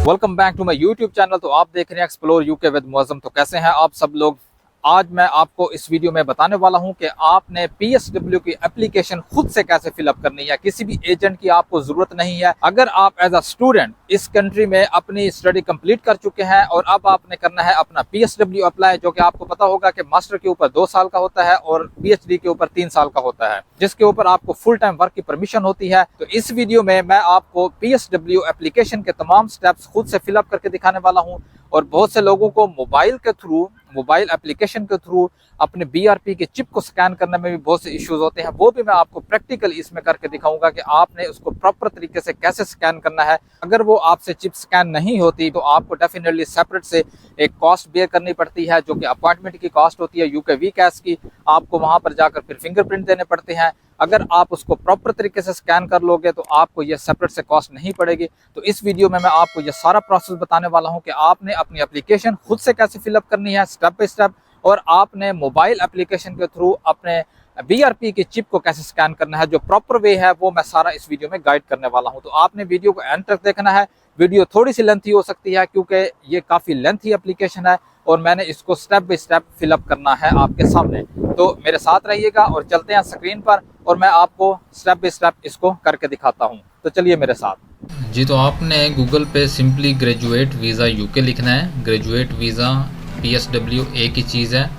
Welcome back to my YouTube channel. तो आप देख रहे हैं एक्सप्लोर यूके विद मुअज़्ज़म। तो कैसे हैं आप सब लोग। आज मैं आपको इस वीडियो में बताने वाला हूं कि आपने PSW की एप्लीकेशन खुद से कैसे फिलअप करनी है। किसी भी एजेंट की आपको जरूरत नहीं है। अगर आप एज अ स्टूडेंट इस कंट्री में अपनी स्टडी कंप्लीट कर चुके हैं और अब आपने करना है अपना PSW अप्लाई, जो कि आपको पता होगा कि मास्टर के ऊपर 2 साल का होता है और PhD के ऊपर 3 साल का होता है, जिसके ऊपर आपको फुल टाइम वर्क की परमिशन होती है। तो इस वीडियो में मैं आपको PSW एप्लीकेशन के तमाम स्टेप्स खुद से फिलअप करके दिखाने वाला हूँ। और बहुत से लोगों को मोबाइल एप्लीकेशन के थ्रू अपने BRP के चिप को स्कैन करने में भी बहुत से इश्यूज होते हैं। वो भी मैं आपको प्रैक्टिकल इसमें करके दिखाऊंगा कि आपने उसको प्रॉपर तरीके से कैसे स्कैन करना है। अगर वो आपसे चिप स्कैन नहीं होती तो आपको डेफिनेटली सेपरेट से एक कॉस्ट बेयर करनी पड़ती है, जो कि अपॉइंटमेंट की कॉस्ट होती है UK वीकैश की। आपको वहां पर जाकर फिर फिंगरप्रिंट देने पड़ते हैं। अगर आप उसको प्रॉपर तरीके से स्कैन कर लोगे तो आपको ये सेपरेट से कॉस्ट नहीं पड़ेगी। तो इस वीडियो में मैं आपको ये सारा प्रोसेस बताने वाला हूँ कि आपने अपनी एप्लीकेशन खुद से कैसे फिलअप करनी है स्टेप बाय स्टेप, और आपने मोबाइल एप्लीकेशन के थ्रू अपने BRP की चिप को कैसे स्कैन करना है। जो प्रॉपर वे है वो मैं सारा इस वीडियो में गाइड करने वाला हूँ। तो आपने वीडियो को एंड तक देखना है। वीडियो थोड़ी सी लेंथी हो सकती है क्योंकि ये काफ़ी लेंथी एप्लीकेशन है और मैंने इसको स्टेप बाय स्टेप फिलअप करना है आपके सामने। तो मेरे साथ रहिएगा और चलते हैं स्क्रीन पर और मैं आपको स्टेप बाय स्टेप इसको करके दिखाता हूँ। तो चलिए मेरे साथ जी। तो आपने गूगल पे सिंपली ग्रेजुएट वीज़ा UK लिखना है। ग्रेजुएट वीज़ा PSW एक ही चीज़ है।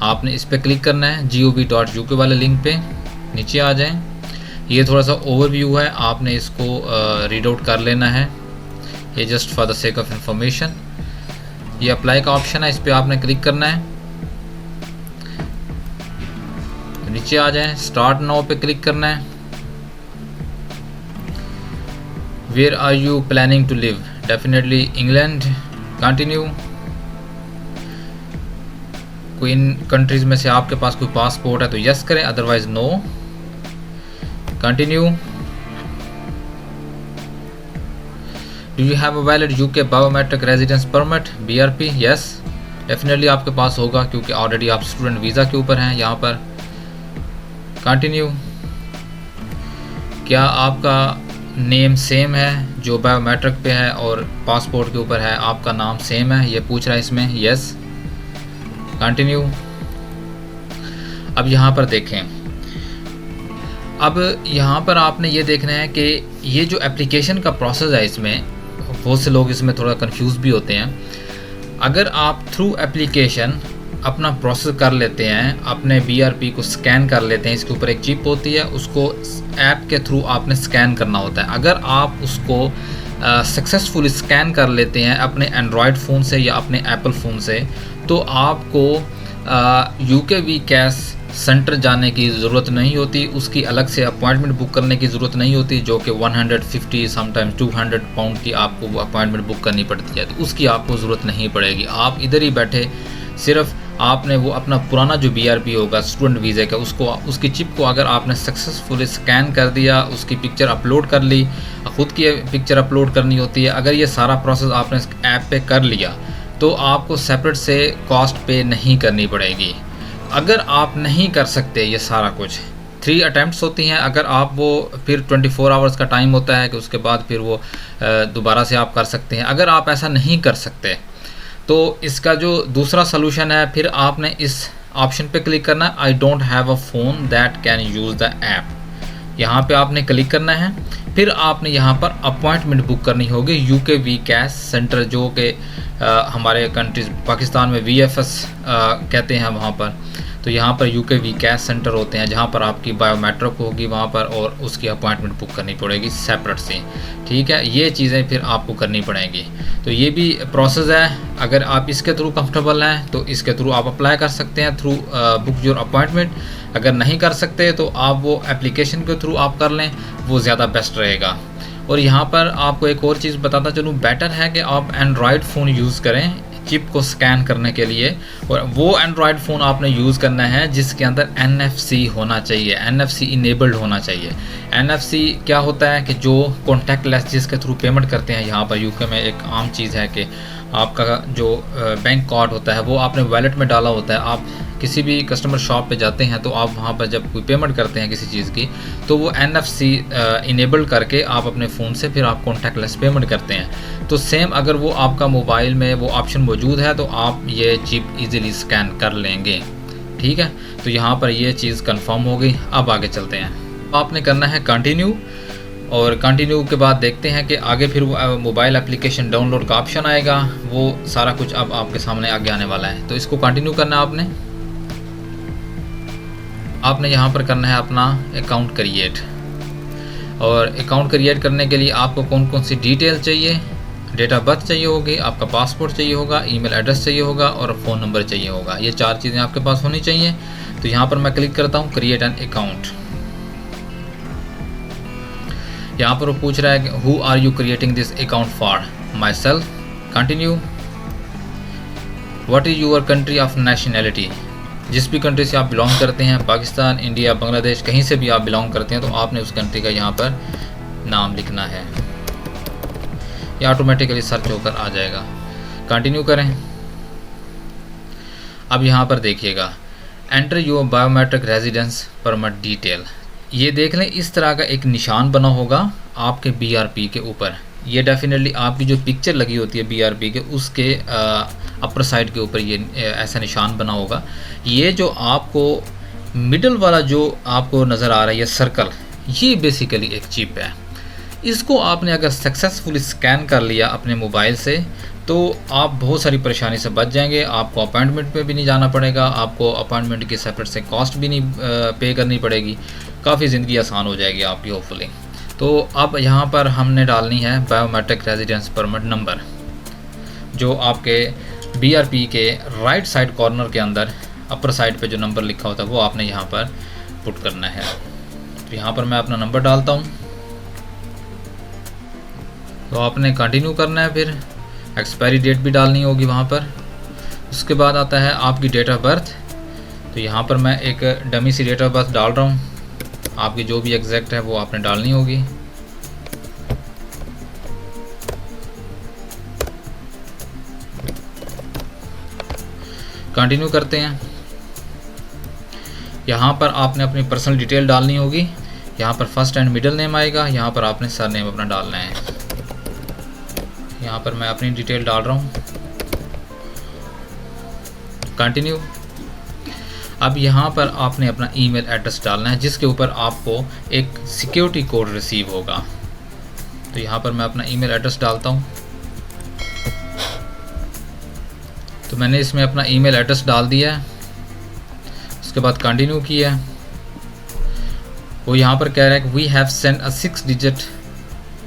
आपने इस पर क्लिक करना है gov.uk वाले लिंक पे। नीचे आ जाएं। ये थोड़ा सा ओवरव्यू है, आपने इसको रीड आउट कर लेना है। ये just for the sake of information. ये अप्लाई का ऑप्शन है, इस पर आपने क्लिक करना है। नीचे आ जाएं, स्टार्ट नाउ पे क्लिक करना है। Where are you planning to live? Definitely England. Continue. कोई इन कंट्रीज में से आपके पास कोई पासपोर्ट है तो यस करें, otherwise no. Continue. Do you have a valid UK biometric residence permit BRP? Yes, definitely आपके पास होगा क्योंकि ऑलरेडी आप स्टूडेंट वीज़ा के ऊपर हैं यहाँ पर। कंटिन्यू। क्या आपका नेम सेम है जो बायोमेट्रिक पे है और पासपोर्ट के ऊपर है, आपका नाम सेम है? ये पूछ रहा है इसमें। Yes, continue. अब यहाँ पर देखें, अब यहाँ पर आपने ये देखना है कि ये जो एप्लीकेशन का प्रोसेस है, इसमें बहुत से लोग इसमें थोड़ा कंफ्यूज भी होते हैं। अगर आप थ्रू एप्लीकेशन अपना प्रोसेस कर लेते हैं, अपने BRP को स्कैन कर लेते हैं, इसके ऊपर एक चिप होती है, उसको ऐप के थ्रू आपने स्कैन करना होता है। अगर आप उसको सक्सेसफुली स्कैन कर लेते हैं अपने एंड्रॉयड फ़ोन से या अपने एप्पल फ़ोन से, तो आपको UK वीकैश सेंटर जाने की ज़रूरत नहीं होती। उसकी अलग से अपॉइंटमेंट बुक करने की ज़रूरत नहीं होती, जो कि 150 समटाइम्स 200 पाउंड की आपको अपॉइंटमेंट बुक करनी पड़ती है। तो उसकी आपको ज़रूरत नहीं पड़ेगी। आप इधर ही बैठे सिर्फ आपने वो अपना पुराना जो BRP होगा स्टूडेंट वीज़े का, उसकी चिप को अगर आपने सक्सेसफुली स्कैन कर दिया, उसकी पिक्चर अपलोड कर ली, ख़ुद की पिक्चर अपलोड करनी होती है। अगर ये सारा प्रोसेस आपने ऐप पे कर लिया तो आपको सेपरेट से कॉस्ट पे नहीं करनी पड़ेगी। अगर आप नहीं कर सकते ये सारा कुछ, 3 अटैम्प्ट्स होती हैं। अगर आप वो फिर 24 आवर्स का टाइम होता है कि उसके बाद फिर वो दोबारा से आप कर सकते हैं। अगर आप ऐसा नहीं कर सकते तो इसका जो दूसरा सलूशन है, फिर आपने इस ऑप्शन पे क्लिक करना है, I don't have a phone that can use the app. यहाँ पे आपने क्लिक करना है। फिर आपने यहाँ पर अपॉइंटमेंट बुक करनी होगी UK वीकैश सेंटर, जो कि हमारे कंट्रीज पाकिस्तान में VFS कहते हैं वहाँ पर। तो यहाँ पर UK वीकैश सेंटर होते हैं जहाँ पर आपकी बायोमेट्रिक होगी वहाँ पर, और उसकी अपॉइंटमेंट बुक करनी पड़ेगी सेपरेट से। ठीक है, ये चीज़ें फिर आपको करनी पड़ेंगी। तो ये भी प्रोसेस है। अगर आप इसके थ्रू कंफर्टेबल हैं तो इसके थ्रू आप अप्लाई कर सकते हैं थ्रू बुक योर अपॉइंटमेंट। अगर नहीं कर सकते तो आप वो एप्लीकेशन के थ्रू आप कर लें, वो ज़्यादा बेस्ट रहेगा। और यहाँ पर आपको एक और चीज़ बताता चलूँ, बेटर है कि आप एंड्रॉयड फ़ोन यूज़ करें चिप को स्कैन करने के लिए। और वो एंड्रॉयड फ़ोन आपने यूज़ करना है जिसके अंदर NFC होना चाहिए, NFC इनेबल्ड होना चाहिए। NFC क्या होता है कि जो कॉन्टैक्टलेस जिसके थ्रू पेमेंट करते हैं, यहाँ पर UK में एक आम चीज़ है कि आपका जो बैंक कार्ड होता है वो आपने वॉलेट में डाला होता है। आप किसी भी कस्टमर शॉप पे जाते हैं तो आप वहाँ पर जब कोई पेमेंट करते हैं किसी चीज़ की, तो वो NFC इनेबल करके आप अपने फ़ोन से फिर आप कॉन्टैक्टलेस पेमेंट करते हैं। तो सेम अगर वो आपका मोबाइल में वो ऑप्शन मौजूद है तो आप ये चिप ईज़िली स्कैन कर लेंगे। ठीक है, तो यहाँ पर ये चीज़ कंफर्म हो गई। अब आगे चलते हैं। आपने करना है कंटिन्यू, और कंटिन्यू के बाद देखते हैं कि आगे फिर वो मोबाइल एप्लीकेशन डाउनलोड का ऑप्शन आएगा। वो सारा कुछ अब आपके सामने आगे आने वाला है। तो इसको कंटिन्यू करना है आपने यहाँ पर करना है अपना अकाउंट क्रिएट। और अकाउंट क्रिएट करने के लिए आपको कौन कौन सी डिटेल चाहिए, डेट ऑफ बर्थ चाहिए होगी, आपका पासपोर्ट चाहिए होगा, ईमेल एड्रेस चाहिए होगा और फ़ोन नंबर चाहिए होगा। ये 4 चीज़ें आपके पास होनी चाहिए। तो यहाँ पर मैं क्लिक करता हूँ क्रिएट एन अकाउंट। यहाँ पर वो पूछ रहा है कि who are you creating this account for? Myself. Continue. What is your country of nationality? जिस भी कंट्री से आप बिलोंग करते हैं, पाकिस्तान, इंडिया, बांग्लादेश, कहीं से भी आप बिलोंग करते हैं तो आपने उस कंट्री का यहाँ पर नाम लिखना है। ये ऑटोमेटिकली सर्च होकर आ जाएगा। कंटिन्यू करें। अब यहाँ पर देखिएगा enter your biometric residence permit detail. ये देख लें, इस तरह का एक निशान बना होगा आपके BRP के ऊपर। ये डेफिनेटली आपकी जो पिक्चर लगी होती है BRP के, उसके अपर साइड के ऊपर ये ऐसा निशान बना होगा। ये जो आपको मिडल वाला जो आपको नज़र आ रहा है ये सर्कल, ये बेसिकली एक चिप है। इसको आपने अगर सक्सेसफुली स्कैन कर लिया अपने मोबाइल से तो आप बहुत सारी परेशानी से बच जाएंगे। आपको अपॉइंटमेंट पे भी नहीं जाना पड़ेगा, आपको अपॉइंटमेंट की सेपरेट से कॉस्ट भी नहीं पे करनी पड़ेगी। काफ़ी ज़िंदगी आसान हो जाएगी आपकी होपफुली। तो अब यहाँ पर हमने डालनी है बायोमेट्रिक रेजिडेंस परमिट नंबर, जो आपके BRP के राइट साइड कॉर्नर के अंदर अपर साइड पे जो नंबर लिखा होता है वो आपने यहाँ पर पुट करना है। तो यहाँ पर मैं अपना नंबर डालता हूँ। तो आपने कंटिन्यू करना है, फिर एक्सपायरी डेट भी डालनी होगी वहाँ पर। उसके बाद आता है आपकी डेट ऑफ बर्थ। तो यहाँ पर मैं एक डमी सी डेट ऑफ बर्थ डाल रहा हूँ। आपकी जो भी एग्जैक्ट है वो आपने डालनी होगी। कंटिन्यू करते हैं। यहाँ पर आपने अपनी पर्सनल डिटेल डालनी होगी। यहाँ पर फर्स्ट एंड मिडिल नेम आएगा, यहाँ पर आपने सर नेम अपना डालना है। यहाँ पर मैं अपनी डिटेल डाल रहा हूँ। कंटिन्यू। अब यहाँ पर आपने अपना ईमेल एड्रेस डालना है जिसके ऊपर आपको एक सिक्योरिटी कोड रिसीव होगा। तो यहाँ पर मैं अपना ईमेल एड्रेस डालता हूँ। तो मैंने इसमें अपना ईमेल एड्रेस डाल दिया है। उसके बाद कंटिन्यू किया है। वो यहाँ पर कह रहा है कि we have send a 6 digit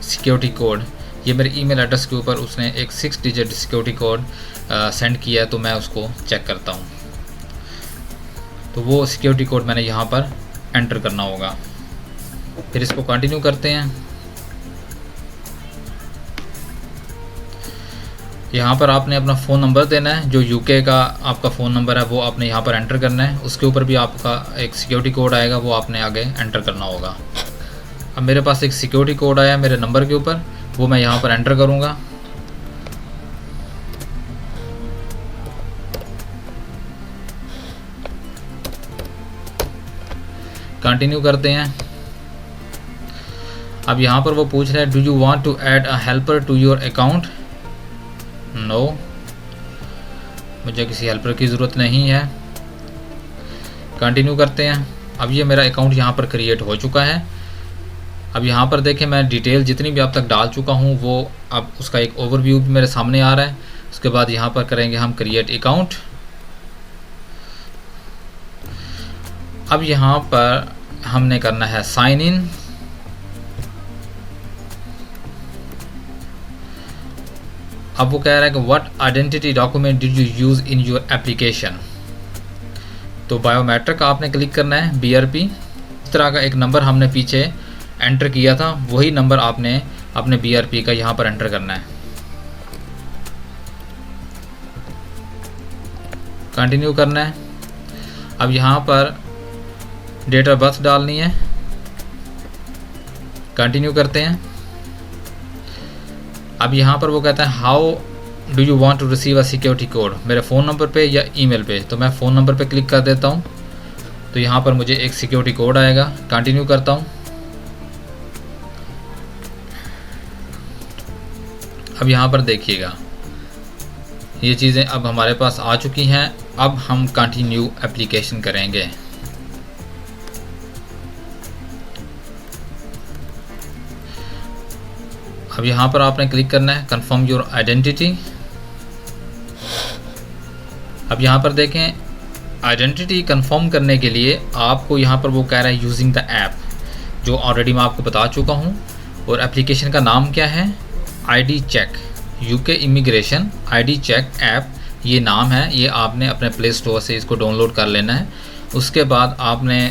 security code. ये मेरे ईमेल एड्रेस के ऊपर उसने एक 6 डिजिट सिक्योरिटी कोड सेंड किया है। तो मैं उसको चेक करता हूँ। तो वो सिक्योरिटी कोड मैंने यहाँ पर एंटर करना होगा। फिर इसको कंटिन्यू करते हैं। यहाँ पर आपने अपना फ़ोन नंबर देना है, जो UK का आपका फ़ोन नंबर है वो आपने यहाँ पर एंटर करना है। उसके ऊपर भी आपका एक सिक्योरिटी कोड आएगा, वो आपने आगे एंटर करना होगा। अब मेरे पास एक सिक्योरिटी कोड आया मेरे नंबर के ऊपर, वो मैं यहाँ पर एंटर करूँगा। कंटिन्यू करते हैं। अब यहाँ पर वो पूछ रहा है do you want to add a helper to your account? No, मुझे किसी हेल्पर की ज़रूरत नहीं है। कंटिन्यू करते हैं। अब ये मेरा अकाउंट यहाँ पर क्रिएट हो चुका है। अब यहाँ पर देखें, मैं डिटेल जितनी भी अब तक डाल चुका हूँ वो अब उसका एक ओवरव्यू भी मेरे सामने आ रहा है। उसके बाद यहाँ पर करेंगे हम क्रिएट अकाउंट। अब यहाँ पर हमने करना है साइन इन। अब वो कह रहा है कि what identity document did you use in your application. तो बायोमेट्रिक आपने क्लिक करना है। BRP इस तरह का एक नंबर हमने पीछे एंटर किया था, वही नंबर आपने अपने BRP का यहाँ पर एंटर करना है। कंटिन्यू करना है। अब यहाँ पर डेट ऑफ बर्थ डालनी है। कंटिन्यू करते हैं। अब यहाँ पर वो कहता है how do you want to receive a security code, मेरे फ़ोन नंबर पे या ईमेल पे। तो मैं फ़ोन नंबर पे क्लिक कर देता हूँ, तो यहाँ पर मुझे एक सिक्योरिटी कोड आएगा। कंटिन्यू करता हूँ। अब यहाँ पर देखिएगा ये चीज़ें अब हमारे पास आ चुकी हैं। अब हम कंटिन्यू एप्लीकेशन करेंगे। अब यहाँ पर आपने क्लिक करना है कंफर्म योर आइडेंटिटी। अब यहाँ पर देखें, आइडेंटिटी कंफर्म करने के लिए आपको यहाँ पर वो कह रहा है यूजिंग द ऐप, जो ऑलरेडी मैं आपको बता चुका हूँ। और एप्लीकेशन का नाम क्या है? ID check, UK immigration ID check app, ये नाम है। ये आपने अपने प्ले स्टोर से इसको डाउनलोड कर लेना है। उसके बाद आपने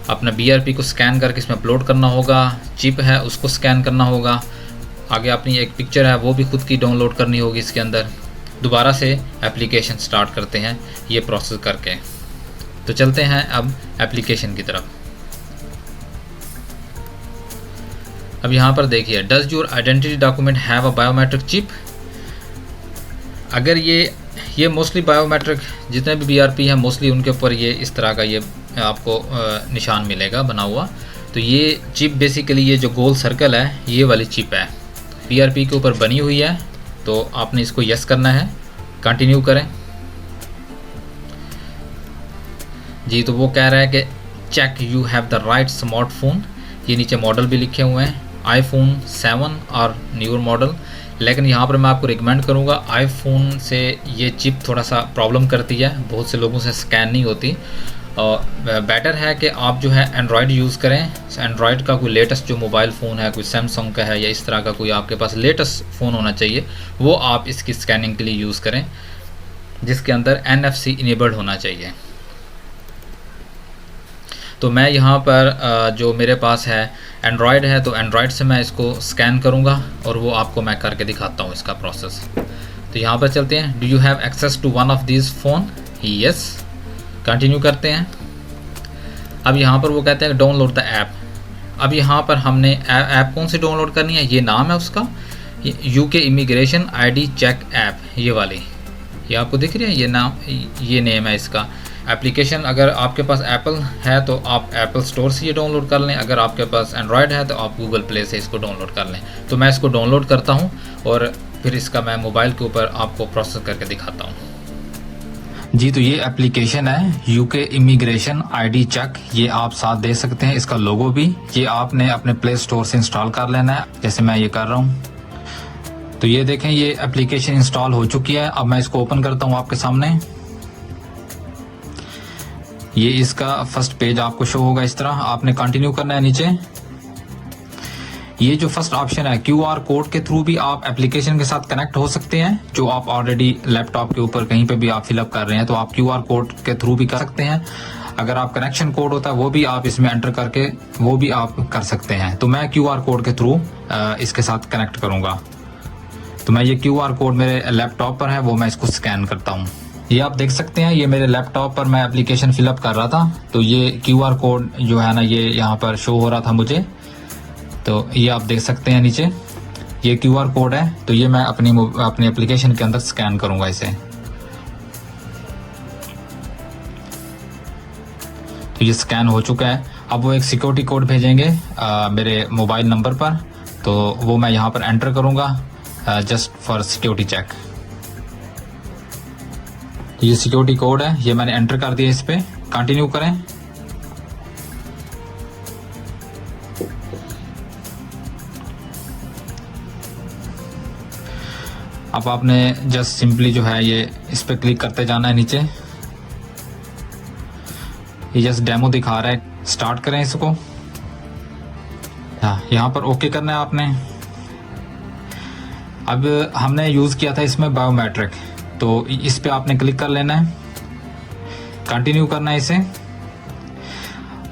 अपना BRP को स्कैन करके इसमें अपलोड करना होगा। चिप है उसको स्कैन करना होगा। आगे अपनी एक पिक्चर है वो भी खुद की डाउनलोड करनी होगी इसके अंदर। दोबारा से एप्लीकेशन स्टार्ट करते हैं ये प्रोसेस करके। तो चलते हैं अब एप्लीकेशन की तरफ। अब यहाँ पर देखिए, does your identity document have a biometric chip. अगर ये मोस्टली बायोमेट्रिक जितने भी BRP हैं मोस्टली उनके ऊपर ये इस तरह का ये आपको निशान मिलेगा बना हुआ। तो ये चिप बेसिकली ये जो गोल सर्कल है ये वाली चिप है, BRP के ऊपर बनी हुई है। तो आपने इसको यस करना है। कंटिन्यू करें जी। तो वो कह रहा है कि check you have the right smartphone. ये नीचे मॉडल भी लिखे हुए हैं, iPhone 7 और न्यूअर मॉडल। लेकिन यहाँ पर मैं आपको रिकमेंड करूँगा, iPhone से ये चिप थोड़ा सा प्रॉब्लम करती है, बहुत से लोगों से स्कैन नहीं होती। और बेटर है कि आप जो है एंड्रॉयड यूज़ करें। एंड्रॉयड का कोई लेटेस्ट जो मोबाइल फ़ोन है, कोई सैमसंग का है या इस तरह का कोई आपके पास लेटेस्ट फ़ोन होना चाहिए, वो आप इसकी स्कैनिंग के लिए यूज़ करें, जिसके अंदर NFC इनेबल्ड होना चाहिए। तो मैं यहाँ पर जो मेरे पास है एंड्रॉयड है, तो एंड्रॉयड से मैं इसको स्कैन करूँगा और वो आपको मैं करके दिखाता हूँ इसका प्रोसेस। तो यहाँ पर चलते हैं। Do you have access to one of this phone? Yes. Continue करते हैं। अब यहाँ पर वो कहते हैं डाउनलोड द ऐप। अब यहाँ पर हमने ऐप कौन सी डाउनलोड करनी है? ये नाम है उसका, UK immigration ID check app, ये वाली, ये आपको दिख रही है, ये नाम, ये नेम है इसका। एप्लीकेशन अगर आपके पास एप्पल है तो आप एप्पल स्टोर से ये डाउनलोड कर लें। अगर आपके पास एंड्रॉयड है तो आप गूगल प्ले से इसको डाउनलोड कर लें। तो मैं इसको डाउनलोड करता हूँ और फिर इसका मैं मोबाइल के ऊपर आपको प्रोसेस करके दिखाता हूँ जी। तो ये एप्लीकेशन है यूके इमिग्रेशन ID चेक, ये आप साथ दे सकते हैं, इसका लोगो भी। ये आपने अपने प्ले स्टोर से इंस्टॉल कर लेना है, जैसे मैं ये कर रहा हूँ। तो ये देखें, ये एप्लीकेशन इंस्टॉल हो चुकी है। अब मैं इसको ओपन करता हूँ आपके सामने। ये इसका फर्स्ट पेज आपको शो होगा इस तरह। आपने कंटिन्यू करना है नीचे। ये जो फर्स्ट ऑप्शन है QR कोड के थ्रू भी आप एप्लीकेशन के साथ कनेक्ट हो सकते हैं। जो आप ऑलरेडी लैपटॉप के ऊपर कहीं पे भी आप फिलअप कर रहे हैं तो आप QR कोड के थ्रू भी कर सकते हैं। अगर आप कनेक्शन कोड होता है वो भी आप इसमें एंटर करके वो भी आप कर सकते हैं। तो मैं QR कोड के थ्रू इसके साथ कनेक्ट करूंगा। तो मैं ये QR कोड मेरे लैपटॉप पर है, वो मैं इसको स्कैन करता हूँ। ये आप देख सकते हैं, ये मेरे लैपटॉप पर मैं एप्लीकेशन फिलअप कर रहा था, तो ये QR कोड जो है ना ये यहाँ पर शो हो रहा था मुझे। तो ये आप देख सकते हैं नीचे, ये QR कोड है। तो ये मैं अपनी एप्लीकेशन के अंदर स्कैन करूंगा इसे। तो ये स्कैन हो चुका है। अब वो एक सिक्योरिटी कोड भेजेंगे मेरे मोबाइल नंबर पर, तो वो मैं यहाँ पर एंटर करूंगा जस्ट फॉर सिक्योरिटी चेक। ये सिक्योरिटी कोड है, ये मैंने एंटर कर दिया इस पे। कंटिन्यू करें। अब आपने जस्ट सिंपली जो है ये इस पे क्लिक करते जाना है नीचे। ये जस्ट डेमो दिखा रहा है, स्टार्ट करें इसको। यहाँ पर ओके करना है आपने। अब हमने यूज़ किया था इसमें बायोमेट्रिक, तो इस पे आपने क्लिक कर लेना है, कंटिन्यू करना है इसे।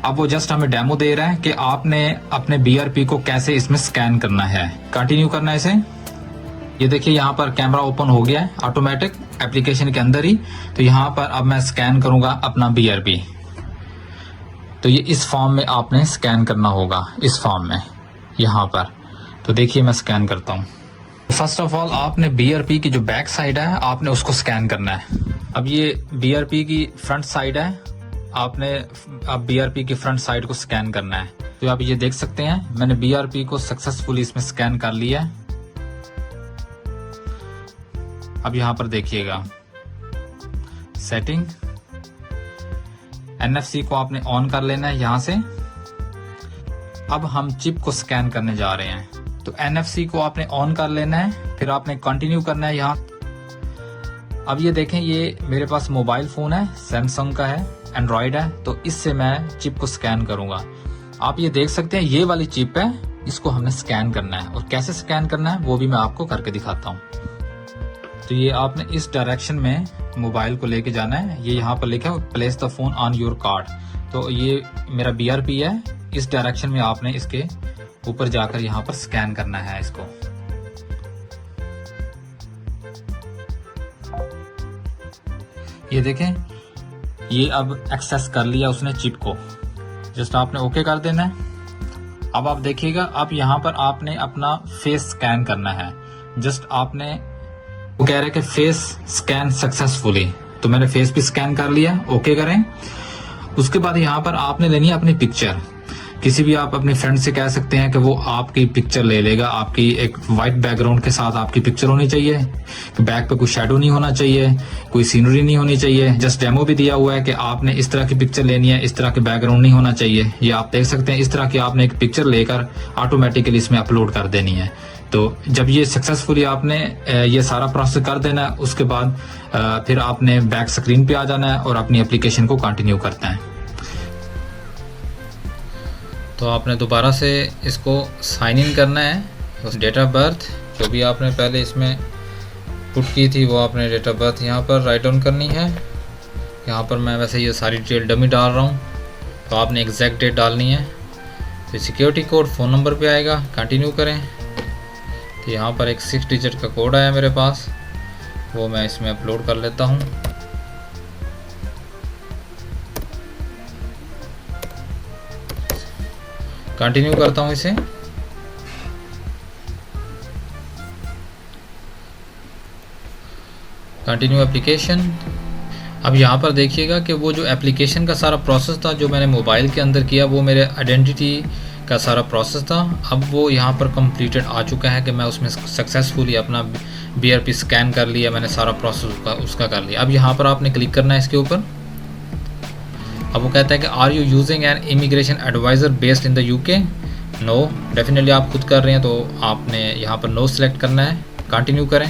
अब वो जस्ट हमें डेमो दे रहा है कि आपने अपने BRP को कैसे इसमें स्कैन करना है। कंटिन्यू करना है इसे। ये देखिए यहाँ पर कैमरा ओपन हो गया है ऑटोमेटिक एप्लीकेशन के अंदर ही। तो यहाँ पर अब मैं स्कैन करूंगा अपना BRP। तो ये इस फॉर्म में आपने स्कैन करना होगा, इस फॉर्म में यहाँ पर। तो देखिए मैं स्कैन करता हूँ। फर्स्ट ऑफ ऑल आपने BRP की जो बैक साइड है आपने उसको स्कैन करना है। अब ये BRP की फ्रंट साइड है, आपने अब BRP की फ्रंट साइड को स्कैन करना है। तो आप ये देख सकते हैं मैंने BRP को सक्सेसफुली इसमें स्कैन कर लिया है। अब यहां पर देखिएगा सेटिंग, NFC को आपने ऑन कर लेना है यहां से। अब हम चिप को स्कैन करने जा रहे हैं, तो NFC को आपने ऑन कर लेना है, फिर आपने कंटिन्यू करना है यहाँ। अब ये देखें, ये मेरे पास मोबाइल फोन है, सैमसंग का है, एंड्रॉयड है, तो इससे मैं चिप को स्कैन करूंगा। आप ये देख सकते हैं ये वाली चिप है, इसको हमें स्कैन करना है, और कैसे स्कैन करना है वो भी मैं आपको करके दिखाता हूँ। तो ये आपने इस डायरेक्शन में मोबाइल को लेके जाना है, ये यहाँ पर लिखा है place the phone on your card. तो ये मेरा BRP है, इस डायरेक्शन में आपने इसके ऊपर जाकर यहाँ पर स्कैन करना है इसको। ये देखें, ये अब एक्सेस कर लिया उसने चिप को, जस्ट आपने ओके कर देना है। अब आप देखिएगा, अब यहाँ पर आपने अपना फेस स्कैन करना है। जस्ट आपने, वो कह रहे हैं कि फेस स्कैन सक्सेसफुली, तो मैंने फेस भी स्कैन कर लिया, ओके करें। उसके बाद यहाँ पर आपने लेनी है अपनी पिक्चर। किसी भी आप अपने फ्रेंड से कह सकते हैं कि वो आपकी पिक्चर ले लेगा। आपकी एक वाइट बैकग्राउंड के साथ आपकी पिक्चर होनी चाहिए, बैक पे कोई शेडो नहीं होना चाहिए, कोई सीनरी नहीं होनी चाहिए। जस्ट डेमो भी दिया हुआ है कि आपने इस तरह की पिक्चर लेनी है, इस तरह के बैकग्राउंड नहीं होना चाहिए। ये आप देख सकते हैं, इस तरह की आपने एक पिक्चर लेकर ऑटोमेटिकली इसमें अपलोड कर देनी है। तो जब ये सक्सेसफुली आपने ये सारा प्रोसेस कर देना है, उसके बाद फिर आपने बैक स्क्रीन पे आ जाना है और अपनी एप्लीकेशन को कंटिन्यू करना है। तो आपने दोबारा से इसको साइन इन करना है। उस डेट ऑफ बर्थ जो भी आपने पहले इसमें पुट की थी वो आपने डेट ऑफ बर्थ यहाँ पर राइट डाउन करनी है। यहाँ पर मैं वैसे ये सारी डिटेल डमी डाल रहा हूँ, तो आपने एग्जैक्ट डेट डालनी है। तो सिक्योरिटी कोड फ़ोन नंबर पे आएगा, कंटिन्यू करें। तो यहाँ पर एक 6 डिजिट का कोड आया मेरे पास, वो मैं इसमें अपलोड कर लेता हूँ। कंटिन्यू करता हूँ इसे। Continue application. अब यहाँ पर देखिएगा कि वो जो एप्लीकेशन का सारा प्रोसेस था जो मैंने मोबाइल के अंदर किया, वो मेरे आइडेंटिटी का सारा प्रोसेस था। अब वो यहाँ पर कंप्लीटेड आ चुका है कि मैं उसमें सक्सेसफुली अपना BRP स्कैन कर लिया, मैंने सारा प्रोसेस उसका कर लिया। अब यहाँ पर आपने क्लिक करना है इसके ऊपर। अब वो कहता है कि are you using an immigration adviser based in the UK? No, definitely आप खुद कर रहे हैं, तो आपने यहाँ पर नो सेलेक्ट करना है। कंटिन्यू करें,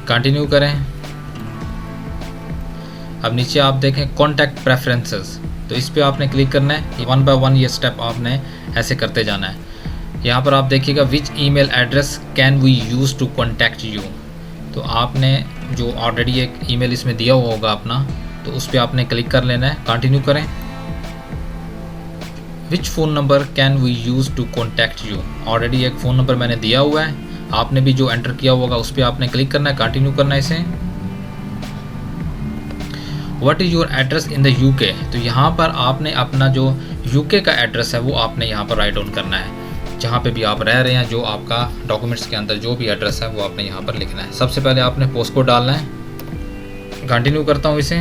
कंटिन्यू करें। अब नीचे आप देखें कॉन्टैक्ट प्रेफरेंसेस, तो इस पे आपने क्लिक करना है। 1 बाय 1 ये स्टेप आपने ऐसे करते जाना है। यहाँ पर आप देखिएगा which email address can we use to contact you, तो आपने जो ऑलरेडी एक ईमेल इसमें दिया हुआ होगा अपना, तो उस पर आपने क्लिक कर लेना है। कंटिन्यू करें। Which phone number can we use to contact you, already एक फ़ोन नंबर मैंने दिया हुआ है, आपने भी जो एंटर किया होगा उस पर आपने क्लिक करना है। कंटिन्यू करना है इसे। What is your address in the UK, तो यहाँ पर आपने अपना जो UK का एड्रेस है वो आपने यहाँ पर राइट डाउन करना है। जहाँ पे भी आप रह रहे हैं, जो आपका डॉक्यूमेंट्स के अंदर जो भी एड्रेस है वो आपने यहाँ पर लिखना है। सबसे पहले आपने पोस्ट कोड डालना है। कंटिन्यू करता हूँ इसे।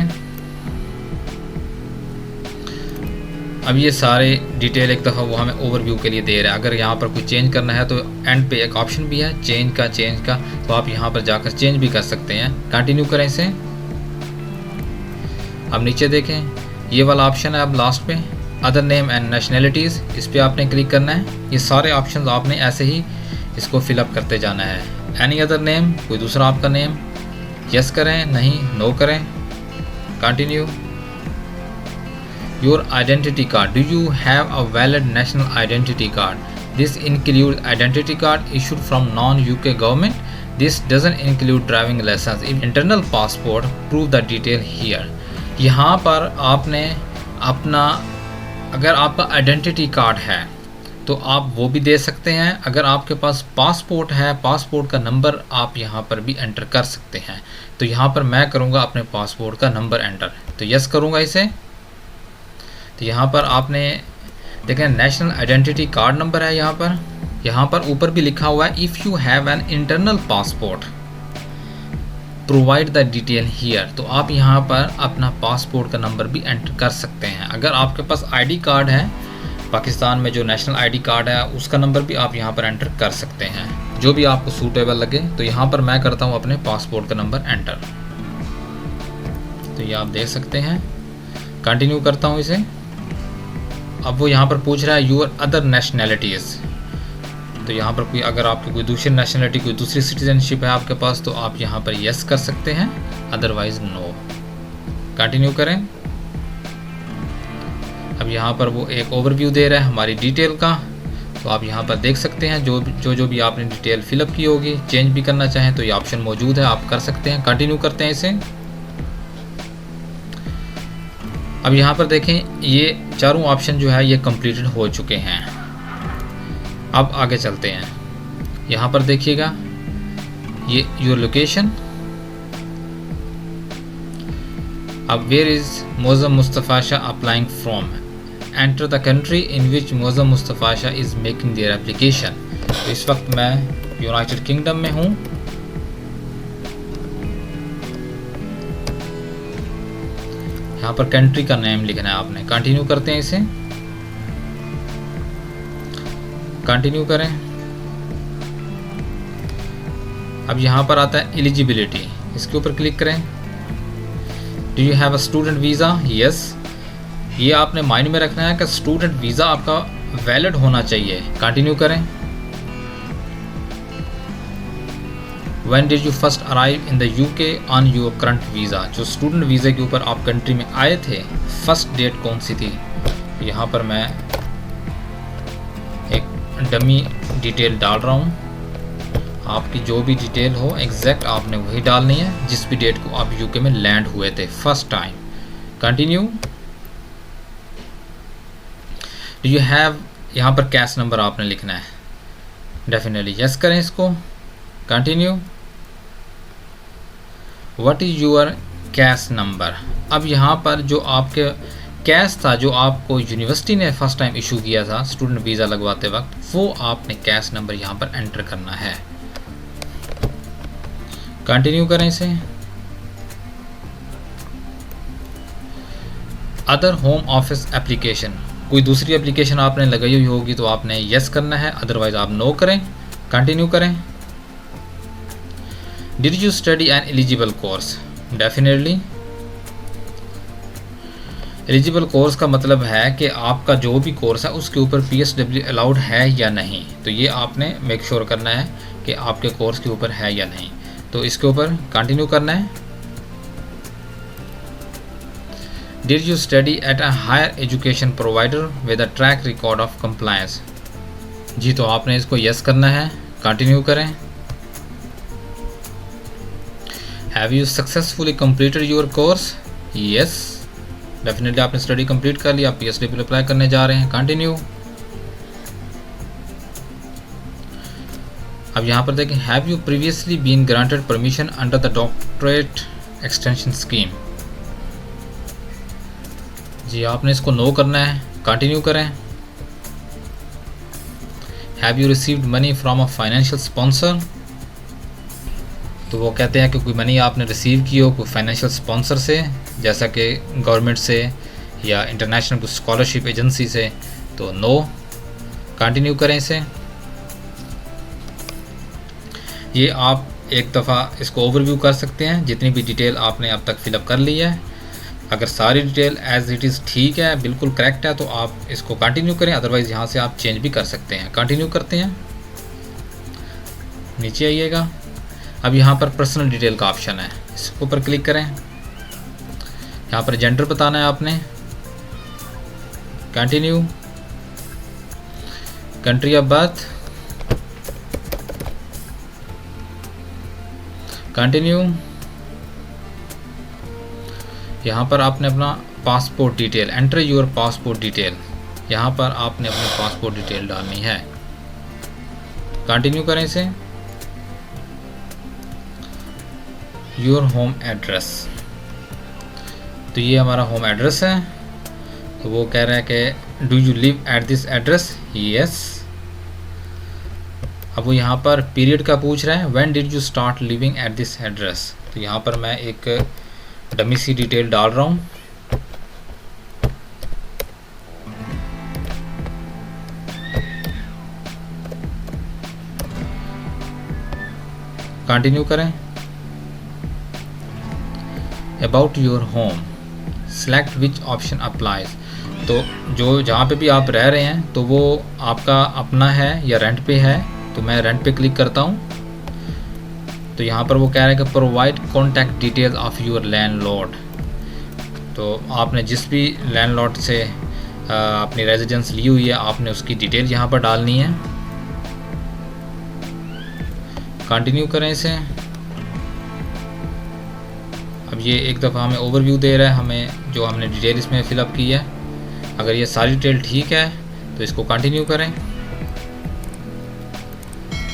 अब ये सारे डिटेल एक दफ़ा वो हमें ओवरव्यू के लिए दे रहा है। अगर यहाँ पर कोई चेंज करना है तो एंड पे एक ऑप्शन भी है चेंज का, तो आप यहाँ पर जाकर चेंज भी कर सकते हैं। कंटिन्यू करें इसे। अब नीचे देखें, ये वाला ऑप्शन है अब लास्ट पे, अदर नेम एंड नेशनैलिटीज़, इस पर आपने क्लिक करना है। ये सारे ऑप्शन आपने ऐसे ही इसको फिलअप करते जाना है। एनी अदर नेम, कोई दूसरा आपका नेम, यस करें, नहीं नो करें। Continue. Your identity card, do you have a valid national identity card? This include identity card issued from non UK government. This doesn't include driving licence, internal passport, prove the detail here. यहाँ पर आपने अपना, अगर आपका identity card है तो आप वो भी दे सकते हैं। अगर आपके पास पासपोर्ट है, पासपोर्ट का नंबर आप यहाँ पर भी एंटर कर सकते हैं। तो यहाँ पर मैं करूँगा अपने पासपोर्ट का नंबर एंटर, तो यस करूँगा इसे। तो यहाँ पर आपने देखें नेशनल आइडेंटिटी कार्ड नंबर है यहाँ पर, यहाँ पर ऊपर भी लिखा हुआ है if you have an internal passport provide the detail here. तो आप यहाँ पर अपना पासपोर्ट का नंबर भी एंटर कर सकते हैं। अगर आपके पास आईडी कार्ड है, पाकिस्तान में जो नेशनल आईडी कार्ड है, उसका नंबर भी आप यहाँ पर एंटर कर सकते हैं, जो भी आपको सूटेबल लगे। तो यहाँ पर मैं करता हूँ अपने पासपोर्ट का नंबर एंटर। तो ये आप देख सकते हैं, कंटिन्यू करता हूँ इसे। अब वो यहाँ पर पूछ रहा है यूर अदर नेशनैलिटीज़। तो यहाँ पर कोई अगर आपकी कोई दूसरी नेशनलिटी, कोई दूसरी सिटीजनशिप है आपके पास, तो आप यहाँ पर यस कर सकते हैं, अदरवाइज नो। कंटिन्यू करें। अब यहाँ पर वो एक ओवरव्यू दे रहा है हमारी डिटेल का। तो आप यहाँ पर देख सकते हैं जो भी आपने डिटेल फिलअप की होगी, चेंज भी करना चाहें तो ये ऑप्शन मौजूद है, आप कर सकते हैं। कंटिन्यू करते हैं इसे। अब यहाँ पर देखें, ये चारों ऑप्शन जो है ये कंप्लीटेड हो चुके हैं। अब आगे चलते हैं। यहाँ पर देखिएगा, ये योर लोकेशन। अब where is Mozam Mustafa Shah applying from, enter the country in which Mozam Mustafa Shah is making their application. तो इस वक्त मैं यूनाइटेड किंगडम में हूँ। यहाँ पर कंट्री का नेम लिखना है आपने। कंटिन्यू करते हैं इसे। कंटिन्यू करें। अब यहाँ पर आता है एलिजिबिलिटी, इसके ऊपर क्लिक करें। Do you have a student visa? Yes. ये आपने माइंड में रखना है कि स्टूडेंट वीज़ा आपका वैलिड होना चाहिए। कंटिन्यू करें। When did you first arrive in the UK on your current visa? जो स्टूडेंट वीज़ा के ऊपर आप कंट्री में आए थे, फर्स्ट डेट कौन सी थी? यहाँ पर मैं एक डमी डिटेल डाल रहा हूँ। आपकी जो भी डिटेल हो एग्जैक्ट आपने वही डालनी है जिस भी डेट को आप यूके में लैंड हुए थे first time. Continue. Do you have, यहाँ पर कैश नंबर आपने लिखना है। डेफिनेटली यस करें इसको। Continue. What is your cash number? अब यहाँ पर जो आपके कैश था, जो आपको यूनिवर्सिटी ने फर्स्ट टाइम इशू किया था स्टूडेंट वीज़ा लगवाते वक्त, वो आपने कैश नंबर यहाँ पर एंटर करना है। कंटिन्यू करें इसे। अदर होम ऑफिस एप्लीकेशन, कोई दूसरी एप्लीकेशन आपने लगाई हुई होगी तो आपने यस करना है, अदरवाइज आप नो करें। कंटिन्यू करें। Did you study N eligible course? Definitely. Eligible course का मतलब है कि आपका जो भी कोर्स है उसके ऊपर PSW अलाउड है या नहीं। तो ये आपने मेक श्योर करना है कि आपके कोर्स के ऊपर है या नहीं। तो इसके ऊपर कंटिन्यू करना है। Did you study at a higher education provider with a track record of compliance? जी, तो आपने इसको यस करना है। कंटिन्यू करें। Have you successfully completed your course? Yes. Definitely आपने स्टडी कंप्लीट कर लिया, आप PSW अप्लाई करने जा रहे हैं। कंटिन्यू। अब यहाँ पर देखें, have you previously been granted permission under the doctorate extension scheme? जी, आपने इसको नो करना है। कंटिन्यू करें। Have you received money from a financial sponsor? तो वो कहते हैं कि कोई मनी आपने रिसीव की हो कोई फाइनेंशियल स्पॉन्सर से, जैसा कि गवर्नमेंट से या इंटरनेशनल कुछ स्कॉलरशिप एजेंसी से, तो नो। कंटिन्यू करें इसे। ये आप एक दफ़ा इसको ओवरव्यू कर सकते हैं, जितनी भी डिटेल आपने अब तक फिलअप कर ली है। अगर सारी डिटेल एज इट इज़ ठीक है, बिल्कुल करेक्ट है, तो आप इसको कंटिन्यू करें, अदरवाइज़ यहाँ से आप चेंज भी कर सकते हैं। कंटिन्यू करते हैं। नीचे आइएगा। अब यहाँ पर पर्सनल डिटेल का ऑप्शन है, इसके ऊपर क्लिक करें। यहाँ पर जेंडर बताना है आपने। Continue. Country of birth. Continue. यहाँ पर आपने अपना passport detail, enter your passport detail, यहाँ पर आपने अपनी पासपोर्ट डिटेल डालनी है। कंटिन्यू करें इसे। योर होम एड्रेस, तो ये हमारा होम एड्रेस है। तो वो कह रहा है कि do you live at this address? Yes. अब वो यहाँ पर पीरियड का पूछ रहा है, when did you start living at this address. तो यहाँ पर मैं एक डमी सी डिटेल डाल रहा हूँ। कंटिन्यू करें। About your home, select which option applies. तो जो जहाँ पे भी आप रह रहे हैं तो वो आपका अपना है या रेंट पे है, तो मैं रेंट पे क्लिक करता हूँ। तो यहाँ पर वो कह रहा है कि provide contact details of your landlord. तो आपने जिस भी लैंडलॉर्ड से अपनी रेजिडेंस ली हुई है, आपने उसकी डिटेल यहाँ पर डालनी है। कंटिन्यू करें इसे। अब ये एक दफ़ा हमें ओवरव्यू दे रहा है, हमें जो हमने डिटेल इसमें फ़िलअप की है। अगर ये सारी डिटेल ठीक है तो इसको कंटिन्यू करें।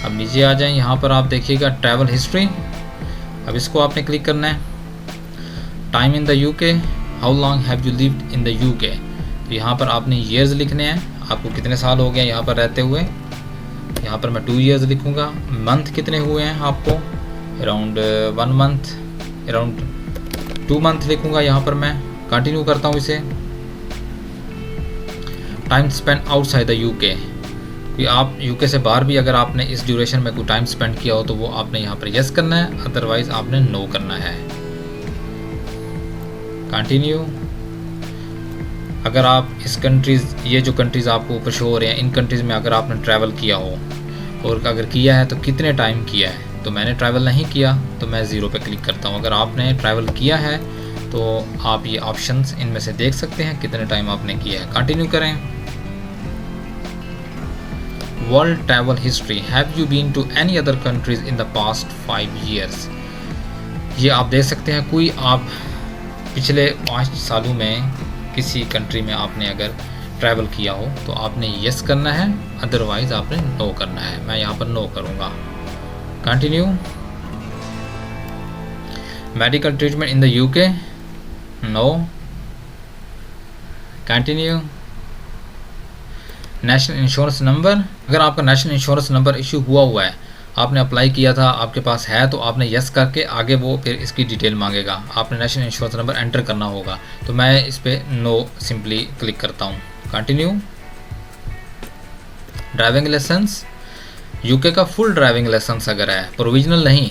अब नीचे आ जाएं, यहाँ पर आप देखिएगा ट्रैवल हिस्ट्री। अब इसको आपने क्लिक करना है। Time in the UK, how long have you lived in the UK. तो यहाँ पर आपने ईयर्स लिखने हैं, आपको कितने साल हो गए यहाँ पर रहते हुए। यहाँ पर मैं 2 ईयर्स लिखूँगा। मंथ कितने हुए हैं आपको, अराउंड 1 मंथ, अराउंड 2 मंथ लिखूँगा यहाँ पर मैं। कंटिन्यू करता हूँ इसे। Time spend outside the UK, कि आप यूके से बाहर भी अगर आपने इस ड्यूरेशन में कोई टाइम स्पेंड किया हो तो वो आपने यहाँ पर यस करना है, अदरवाइज आपने नो करना है। कंटिन्यू। अगर आप इस कंट्रीज़, ये जो कंट्रीज़ आपको ऊपर शो हो रहे हैं, इन कंट्रीज़ में अगर आपने ट्रैवल किया हो और अगर किया है तो कितने टाइम किया है। तो मैंने ट्रैवल नहीं किया तो मैं 0 पे क्लिक करता हूँ। अगर आपने ट्रैवल किया है तो आप ये ऑप्शंस इनमें से देख सकते हैं कितने टाइम आपने किया है। कंटिन्यू करें। World travel history, have you been to any other countries in the past 5 years। ये आप देख सकते हैं, कोई आप पिछले 5 सालों में किसी कंट्री में आपने अगर ट्रैवल किया हो तो आपने यस करना है, अदरवाइज आपने नो करना है। मैं यहाँ पर नो करूँगा। Continue. Medical treatment in the UK, no. Continue. National insurance number, अगर आपका नेशनल इंश्योरेंस नंबर इशू हुआ है, आपने अप्लाई किया था, आपके पास है, तो आपने यस करके आगे वो फिर इसकी डिटेल मांगेगा। आपने नेशनल इंश्योरेंस नंबर एंटर करना होगा। तो मैं इस पर नो सिंपली क्लिक करता हूँ। कंटिन्यू। ड्राइविंग लाइसेंस, यूके का फुल ड्राइविंग लाइसेंस अगर है, प्रोविजनल नहीं,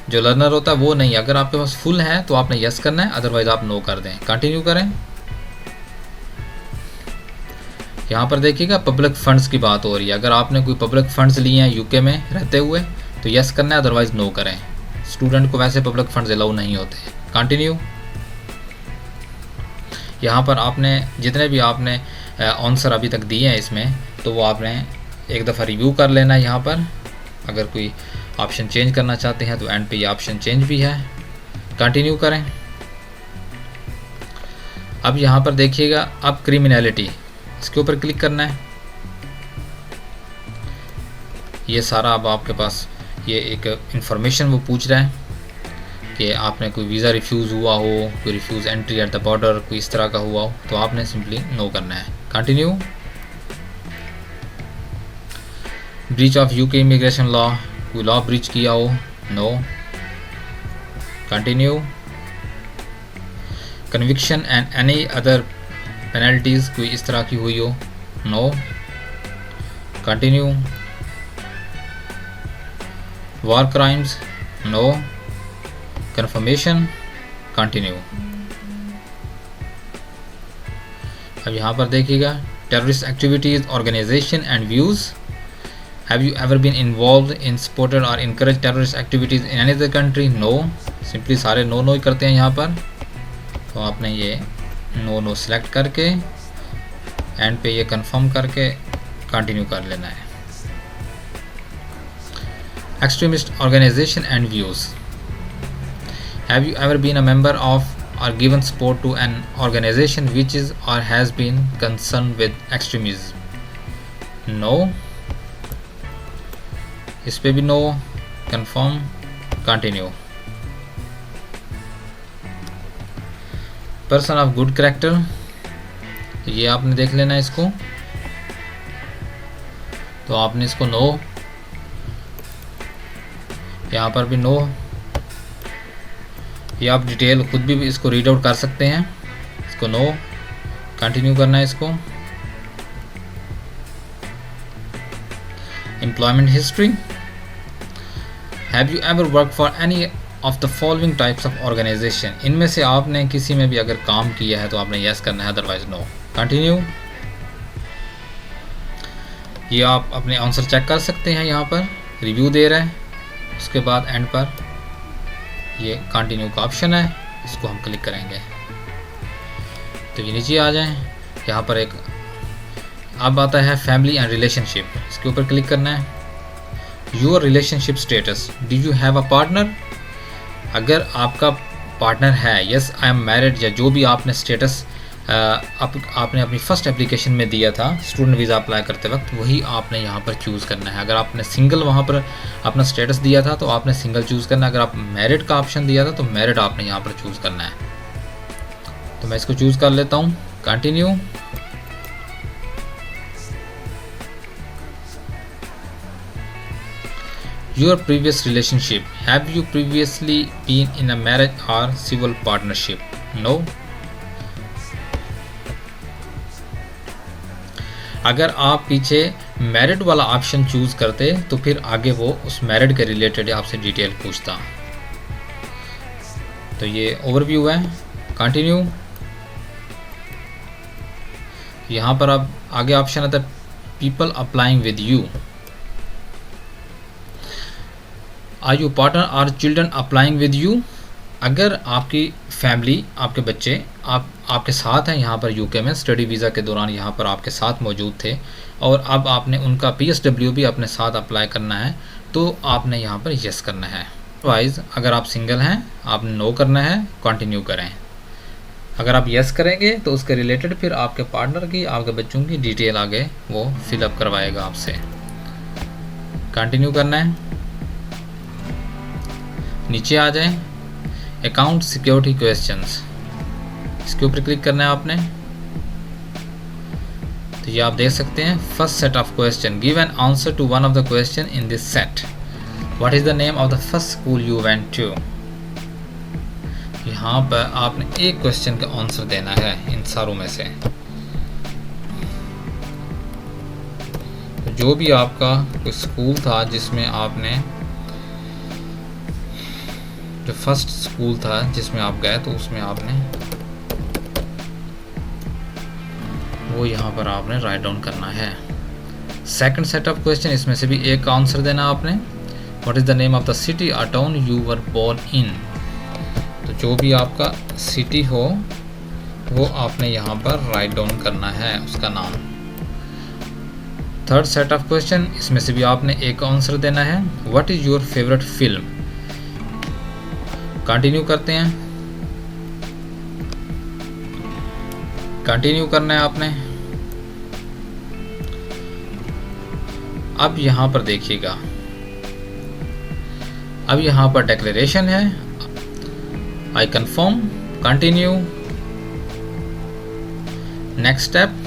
जो लर्नर होता है वो नहीं। अगर आपके पास फुल है तो आपने यस करना है, अदरवाइज आप नो कर दें। कंटिन्यू करें। यहाँ पर देखिएगा पब्लिक फंड्स की बात हो रही है। अगर आपने कोई पब्लिक फंड्स लिए हैं यूके में रहते हुए तो यस करना है, अदरवाइज नो करें। स्टूडेंट को वैसे पब्लिक फंड्स अलाउ नहीं होते। कंटिन्यू। यहाँ पर आपने जितने भी आपने आंसर अभी तक दिए हैं इसमें, तो वो आपने एक दफ़ा रिव्यू कर लेना है। यहाँ पर अगर कोई ऑप्शन चेंज करना चाहते हैं तो एंड पे ये ऑप्शन चेंज भी है। कंटिन्यू करें। अब यहाँ पर देखिएगा, अब क्रिमिनलिटी, इसके ऊपर क्लिक करना है। ये सारा अब आपके पास ये एक इंफॉर्मेशन वो पूछ रहा है कि आपने कोई वीज़ा रिफ्यूज़ हुआ हो, कोई refuse entry at the border, कोई इस तरह का हुआ हो, तो आपने सिंपली नो करना है। Continue. Breach of UK immigration law, कोई लॉ ब्रीच किया हो, no. Continue. Conviction and any other penalties, कोई इस तरह की हुई हो, no. Continue. War crimes, no. Confirmation, continue. अब यहाँ पर देखिएगा, terrorist activities, organisation and views, have you ever been involve in supported or encourage terrorist activities in any other country, no. Simply सारे नो नो ही करते हैं यहाँ पर। तो आपने ये नो सेलेक्ट करके एंड पे ये कंफर्म करके कंटिन्यू कर लेना है। Extremist organisation and views, have you ever been a member of or given support to an organisation which is or has been concern with extremism, no. इस पे भी no. Confirm. Continue. Person of good character, ये आपने देख लेना है इसको, तो आपने इसको नो। यहाँ पर भी नो, ये आप डिटेल खुद भी इसको रीड आउट कर सकते हैं। इसको नो, कंटिन्यू करना है इसको। Employment history, have you ever work for any of the following types of organisation, इनमें से आपने किसी में भी अगर काम किया है तो आपने यस करना है, अदरवाइज नो। कंटिन्यू, ये आप अपने आंसर चेक कर सकते हैं, यहाँ पर रिव्यू दे रहा है। उसके बाद एंड पर ये कंटिन्यू का ऑप्शन है, इसको हम क्लिक करेंगे तो ये नीचे आ जाएं। यहाँ पर एक अब आता है फैमिली एंड रिलेशनशिप, इसके ऊपर क्लिक करना है। Your relationship status, do you have a partner, अगर आपका पार्टनर है, यस आई एम मैरिड, या जो भी आपने स्टेटस आपने अपनी फ़र्स्ट एप्लीकेशन में दिया था स्टूडेंट वीज़ा अप्लाई करते वक्त, वही आपने यहाँ पर चूज़ करना है। अगर आपने सिंगल वहाँ पर अपना स्टेटस दिया था तो आपने सिंगल चूज़ करना है। अगर आप मैरिड का ऑप्शन दिया था तो मैरिड आपने यहाँ पर चूज़ करना है। तो मैं इसको चूज़ कर लेता हूँ, continue. Your previous relationship, have you previously been in a marriage or civil partnership, no. अगर आप पीछे मैरिड वाला ऑप्शन चूज़ करते तो फिर आगे वो उस मैरिड के रिलेटेड आपसे डिटेल पूछता। तो ये ओवरव्यू है, कंटिन्यू। यहाँ पर अब आगे ऑप्शन आता है people applying with you, are you partner or children applying with you, अगर आपकी फैमिली, आपके बच्चे आपके साथ हैं यहाँ पर यूके में स्टडी वीज़ा के दौरान यहाँ पर आपके साथ मौजूद थे और अब आपने उनका PSW भी अपने साथ अप्लाई करना है तो आपने यहाँ पर यस करना है। अदरवाइज़ अगर आप सिंगल हैं आपने नो करना है, कंटिन्यू करें। अगर आप यस करेंगे तो उसके रिलेटेड फिर आपके पार्टनर की, आपके बच्चों की डिटेल आगे वो फिलअप करवाएगा आपसे। कंटिन्यू करना है, नीचे आ जाएं, अकाउंट सिक्योरिटी क्वेश्चंस, इसके ऊपर क्लिक करना है आपने। तो ये आप देख सकते हैं first set of question, give an answer to one of the question in this set, what is the name of the first school you went to. यहाँ पर आपने एक क्वेश्चन का आंसर देना है इन सारों में से। तो जो भी आपका कोई स्कूल था जिसमें आपने, जो फर्स्ट स्कूल था जिसमें आप गए तो उसमें आपने वो यहाँ पर आपने राइट डाउन करना है। सेकंड सेट ऑफ क्वेश्चन, इसमें से भी एक आंसर देना आपने, what is the name of the city or town you were born in. तो जो भी आपका सिटी हो वो आपने यहाँ पर राइट डाउन करना है उसका नाम। थर्ड सेट ऑफ क्वेश्चन, इसमें से भी आपने एक आंसर देना है, what is your favourite film. Continue करते हैं, कंटिन्यू करना है आपने। अब यहाँ पर देखिएगा, अब यहाँ पर डिक्लेरेशन है, I confirm, continue, next step.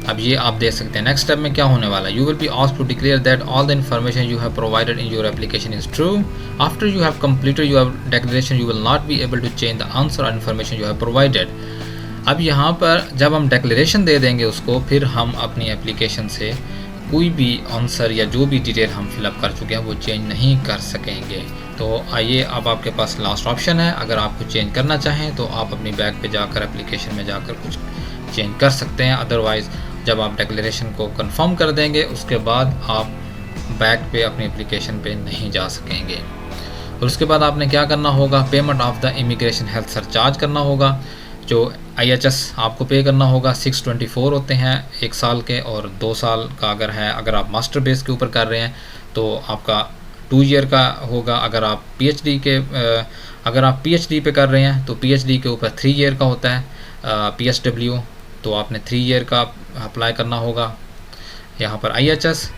अब ये आप देख सकते हैं नेक्स्ट स्टेप में क्या होने वाला है, you will be asked to declare that all the information you have provided in your application is true. After you have completed your declaration you will not be able to change the answer or information you have provided. अब यहाँ पर जब हम declaration दे देंगे उसको, फिर हम अपनी एप्लीकेशन से कोई भी आंसर या जो भी डिटेल हम फिलअप कर चुके हैं वो चेंज नहीं कर सकेंगे। तो आइए, अब आपके पास लास्ट ऑप्शन है, अगर आप कुछ चेंज करना चाहें तो आप अपनी बैग पे जाकर एप्लीकेशन में जाकर कुछ चेंज कर सकते हैं। अदरवाइज़ जब आप डिक्लेरेशन को कंफर्म कर देंगे उसके बाद आप बैक पे अपनी एप्लीकेशन पे नहीं जा सकेंगे। और उसके बाद आपने क्या करना होगा, payment of the immigration health surcharge करना होगा, जो IHS आपको पे करना होगा। 624 होते हैं 1 साल के, और 2 साल का अगर है, अगर आप मास्टर बेस के ऊपर कर रहे हैं तो आपका 2 ईयर का होगा। अगर आप PhD पे कर रहे हैं तो PhD के ऊपर 3 ईयर का होता है PSW, तो आपने 3 ईयर का अप्लाई करना होगा यहाँ पर IHS।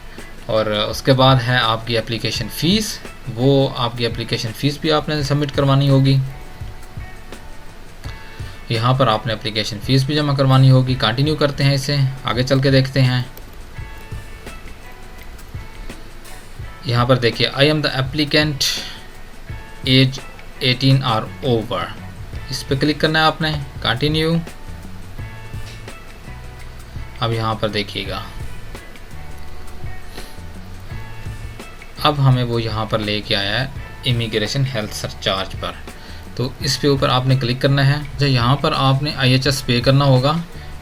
और उसके बाद है आपकी एप्लीकेशन फ़ीस, वो आपकी एप्लीकेशन फ़ीस भी आपने सबमिट करवानी होगी। यहाँ पर आपने एप्लीकेशन फ़ीस भी जमा करवानी होगी। कंटिन्यू करते हैं, इसे आगे चल के देखते हैं। यहाँ पर देखिए I am the applicant age 18 are over, इस पर क्लिक करना है आपने, कंटिन्यू। अब यहाँ पर देखिएगा, अब हमें वो यहाँ पर लेके आया है इमिग्रेशन हेल्थ सरचार्ज पर, तो इस पे ऊपर आपने क्लिक करना है। जो यहाँ पर आपने IHS पे करना होगा,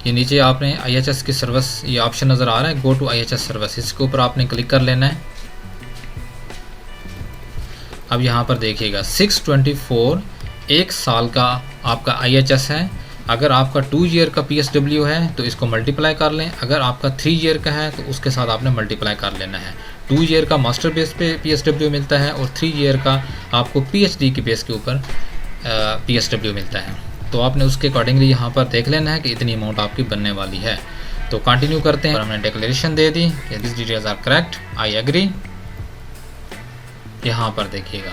ये नीचे आपने IHS की सर्विस ये ऑप्शन नज़र आ रहा है, गो टू IHS सर्विस, इसके ऊपर आपने क्लिक कर लेना है। अब यहाँ पर देखिएगा 624 1 साल का आपका IHS है। अगर आपका 2 ईयर का PSW है तो इसको मल्टीप्लाई कर लें, अगर आपका 3 ईयर का है तो उसके साथ आपने मल्टीप्लाई कर लेना है। 2 ईयर का मास्टर बेस पे PSW मिलता है और 3 ईयर का आपको PhD के बेस के ऊपर PSW मिलता है। तो आपने उसके अकॉर्डिंगली यहाँ पर देख लेना है कि इतनी अमाउंट आपकी बनने वाली है। तो कंटिन्यू करते हैं और हमने डिक्लेरेशन दे दी कि this details are correct, I agree. यहाँ पर देखिएगा,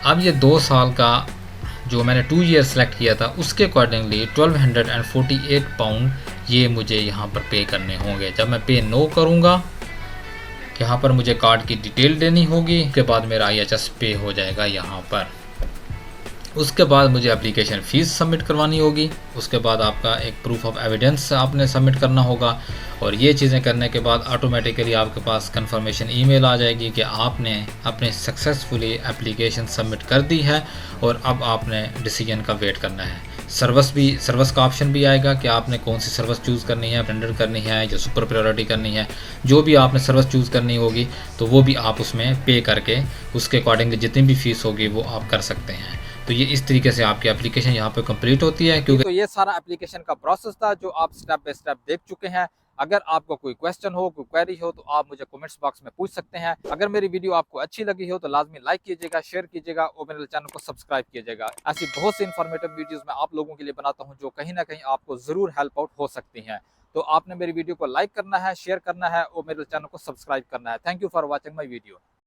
अब ये 2 साल का जो मैंने 2 ईयर सेलेक्ट किया था उसके अकॉर्डिंगली 1248 पाउंड ये मुझे यहाँ पर पे करने होंगे। जब मैं पे नो करूँगा, यहाँ पर मुझे कार्ड की डिटेल देनी होगी, उसके बाद मेरा IHS पे हो जाएगा यहाँ पर। उसके बाद मुझे एप्लीकेशन फ़ीस सबमिट करवानी होगी, उसके बाद आपका एक प्रूफ ऑफ एविडेंस आपने सबमिट करना होगा, और ये चीज़ें करने के बाद ऑटोमेटिकली आपके पास कंफर्मेशन ईमेल आ जाएगी कि आपने अपने सक्सेसफुली एप्लीकेशन सबमिट कर दी है और अब आपने डिसीजन का वेट करना है। सर्विस का ऑप्शन भी आएगा कि आपने कौन सी सर्विस चूज़ करनी है, टेंडर करनी है या सुपर प्रायोरिटी करनी है। जो भी आपने सर्विस चूज़ करनी होगी तो वो भी आप उसमें पे करके उसके अकॉर्डिंग जितनी भी फ़ीस होगी वो आप कर सकते हैं। तो ये इस तरीके से आपकी एप्लीकेशन यहाँ पे कंप्लीट होती है। क्योंकि तो ये सारा एप्लीकेशन का प्रोसेस था जो आप स्टेप बाय स्टेप देख चुके हैं। अगर आपको कोई क्वेश्चन हो, कोई क्वेरी हो, तो आप मुझे कमेंट्स बॉक्स में पूछ सकते हैं। अगर मेरी वीडियो आपको अच्छी लगी हो तो लाजमी लाइक कीजिएगा, शेयर कीजिएगा और मेरे चैनल को सब्सक्राइब कीजिएगा। ऐसी बहुत सी इन्फॉर्मेटिव वीडियोस मैं आप लोगों के लिए बनाता हूं जो कहीं ना कहीं आपको जरूर हेल्प आउट हो सकती हैं। तो आपने मेरी वीडियो को लाइक करना है, शेयर करना है और मेरे चैनल को सब्सक्राइब करना है। Thank you for watching my video.